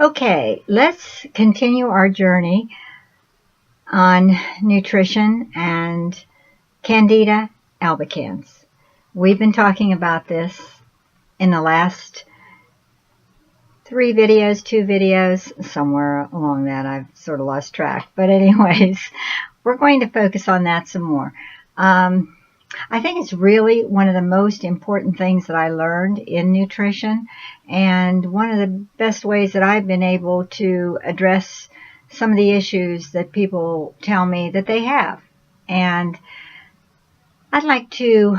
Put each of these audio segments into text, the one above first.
Okay, let's continue our journey on nutrition and Candida albicans. We've been talking about this in the last two videos, somewhere along that. I've sort of lost track. But anyways, we're going to focus on that some more. I think it's really one of the most important things that I learned in nutrition, and one of the best ways that I've been able to address some of the issues that people tell me that they have. And I'd like to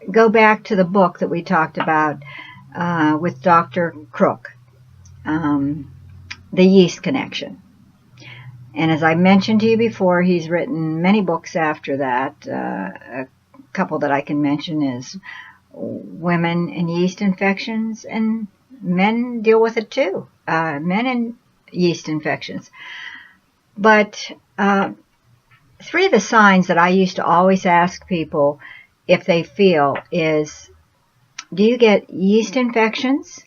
go back to the book that we talked about with Dr. Crook, The Yeast Connection. And as I mentioned to you before, he's written many books after that. A couple that I can mention is Women and Yeast Infections, and men deal with it too. Men and yeast infections. But three of the signs that I used to always ask people if they feel is, do you get yeast infections,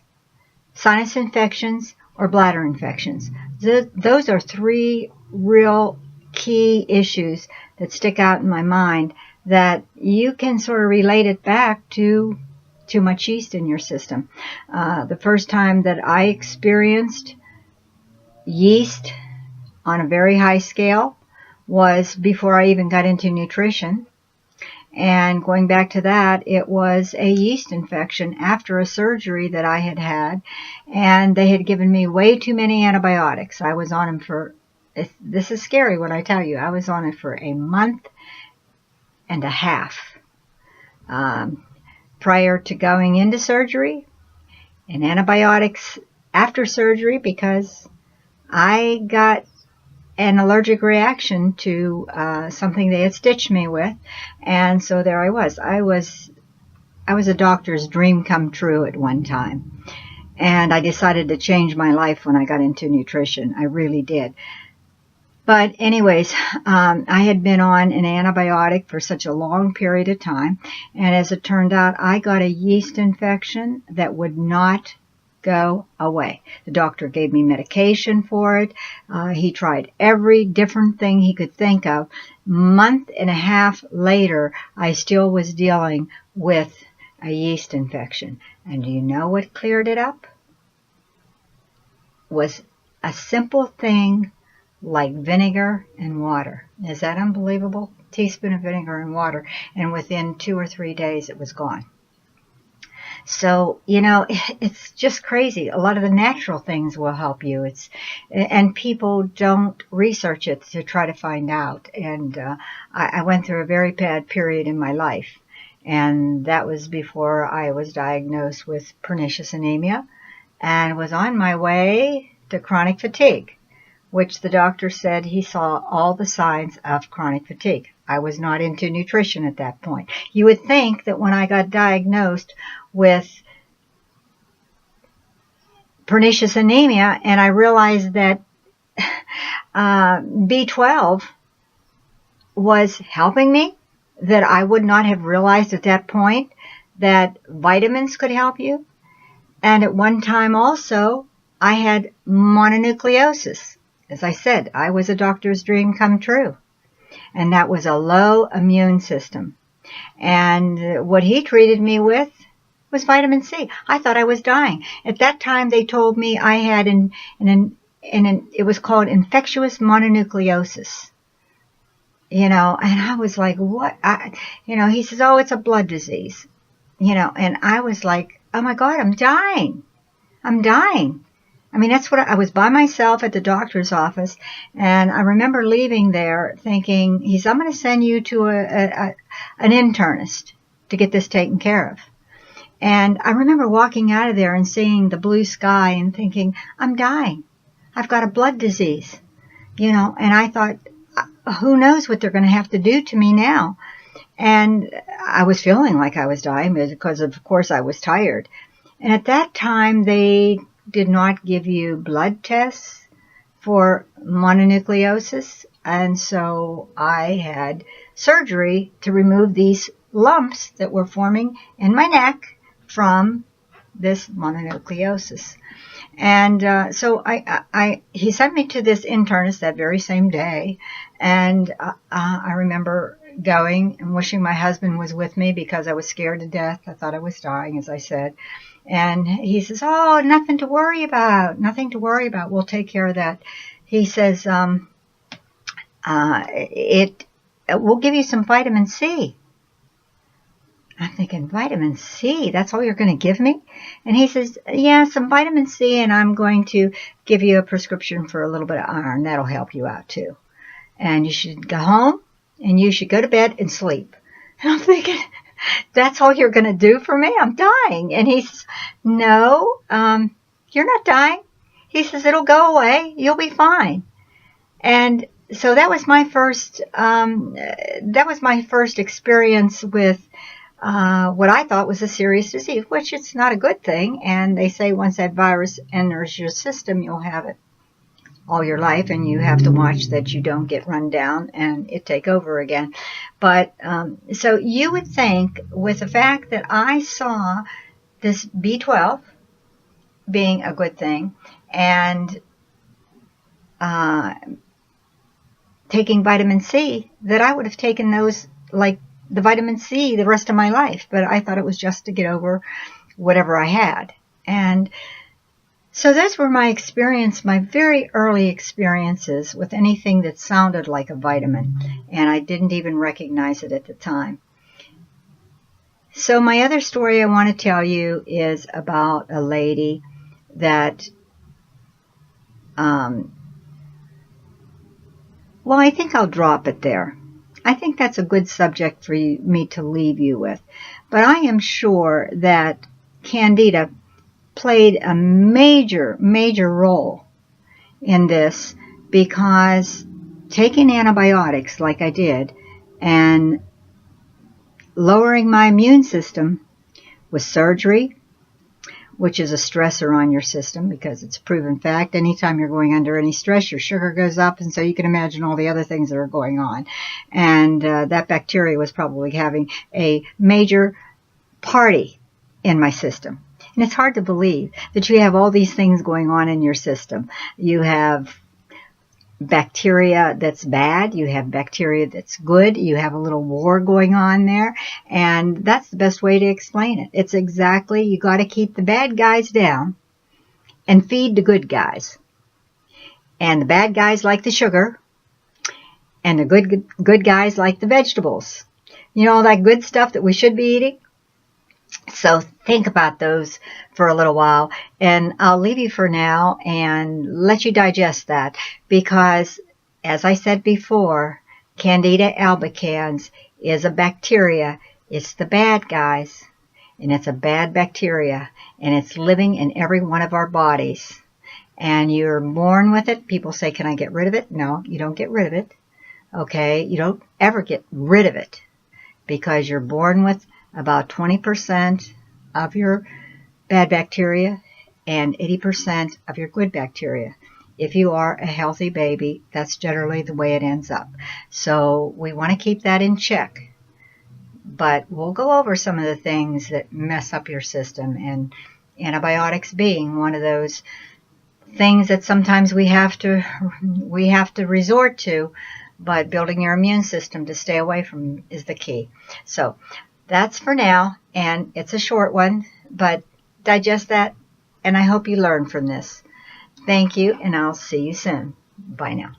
sinus infections, or bladder infections? Those are three real key issues that stick out in my mind that you can sort of relate it back to too much yeast in your system. The first time that I experienced yeast on a very high scale was before I even got into nutrition. And going back to that, it was a yeast infection after a surgery that I had had, and they had given me way too many antibiotics. I was on them for, this is scary when I tell you, I was on it for a month and a half prior to going into surgery, and antibiotics after surgery because I got an allergic reaction to something they had stitched me with, and so there I was. I was a doctor's dream come true at one time, and I decided to change my life when I got into nutrition. I really did. But anyways, I had been on an antibiotic for such a long period of time, and as it turned out, I got a yeast infection that would not go away. The doctor gave me medication for it. He tried every different thing he could think of. Month and a half later, I still was dealing with a yeast infection. And do you know what cleared it up? Was a simple thing like vinegar and water. Is that unbelievable? A teaspoon of vinegar and water, and within 2 or 3 days it was gone. So, you know, it's just crazy. A lot of the natural things will help you. And people don't research it to try to find out. And I went through a very bad period in my life. And that was before I was diagnosed with pernicious anemia and was on my way to chronic fatigue, which the doctor said he saw all the signs of chronic fatigue. I was not into nutrition at that point. You would think that when I got diagnosed with pernicious anemia and I realized that B12 was helping me, that I would not have realized at that point that vitamins could help you. And at one time also, I had mononucleosis. As I said, I was a doctor's dream come true. And that was a low immune system. And what he treated me with was vitamin C. I thought I was dying. At that time, they told me I had it was called infectious mononucleosis. You know, and I was like, what? He says, oh, it's a blood disease. And I was like, oh my God, I'm dying. I'm dying. I mean, that's what I was by myself at the doctor's office, and I remember leaving there thinking, I'm going to send you to an internist to get this taken care of. And I remember walking out of there and seeing the blue sky and thinking, I'm dying. I've got a blood disease, and I thought, who knows what they're going to have to do to me now. And I was feeling like I was dying because, of course, I was tired. And at that time, they did not give you blood tests for mononucleosis, and so I had surgery to remove these lumps that were forming in my neck from this mononucleosis. And so he sent me to this internist that very same day. And I remember going and wishing my husband was with me because I was scared to death. I thought I was dying, as I said. And he says, "Oh, nothing to worry about. Nothing to worry about. We'll take care of that." He says, we'll give you some vitamin C. I'm thinking, vitamin C? That's all you're going to give me? And he says, yeah, some vitamin C, and I'm going to give you a prescription for a little bit of iron. That'll help you out too. And you should go home, and you should go to bed and sleep. And I'm thinking, that's all you're going to do for me? I'm dying. And he says, no, you're not dying. He says, it'll go away. You'll be fine. And so that was my first experience with what I thought was a serious disease, which it's not a good thing. And they say once that virus enters your system, you'll have it all your life, and you have to watch that you don't get run down and it take over again. But so you would think, with the fact that I saw this B12 being a good thing, and taking vitamin C, that I would have taken those, like the vitamin C, the rest of my life. But I thought it was just to get over whatever I had. And so those were my experience, my very early experiences with anything that sounded like a vitamin. And I didn't even recognize it at the time. So my other story I want to tell you is about a lady that, well, I think I'll drop it there. I think that's a good subject for me to leave you with. But I am sure that Candida played a major, major role in this, because taking antibiotics like I did and lowering my immune system with surgery, which is a stressor on your system, because it's a proven fact. Anytime you're going under any stress, your sugar goes up, and so you can imagine all the other things that are going on. And that bacteria was probably having a major party in my system. And it's hard to believe that you have all these things going on in your system. You have bacteria that's bad, you have bacteria that's good, you have a little war going on there, and that's the best way to explain it. It's exactly, you got to keep the bad guys down and feed the good guys. And the bad guys like the sugar, and the good guys like the vegetables. You know, all that good stuff that we should be eating? So think about those for a little while, and I'll leave you for now and let you digest that, because, as I said before, Candida albicans is a bacteria. It's the bad guys, and it's a bad bacteria, and it's living in every one of our bodies. And you're born with it. People say, can I get rid of it? No, you don't get rid of it. Okay, you don't ever get rid of it, because you're born with about 20% of your bad bacteria and 80% of your good bacteria. If you are a healthy baby, that's generally the way it ends up. So we want to keep that in check. But we'll go over some of the things that mess up your system, and antibiotics being one of those things that sometimes we have to resort to, but building your immune system to stay away from is the key. So that's for now, and it's a short one, but digest that, and I hope you learn from this. Thank you, and I'll see you soon. Bye now.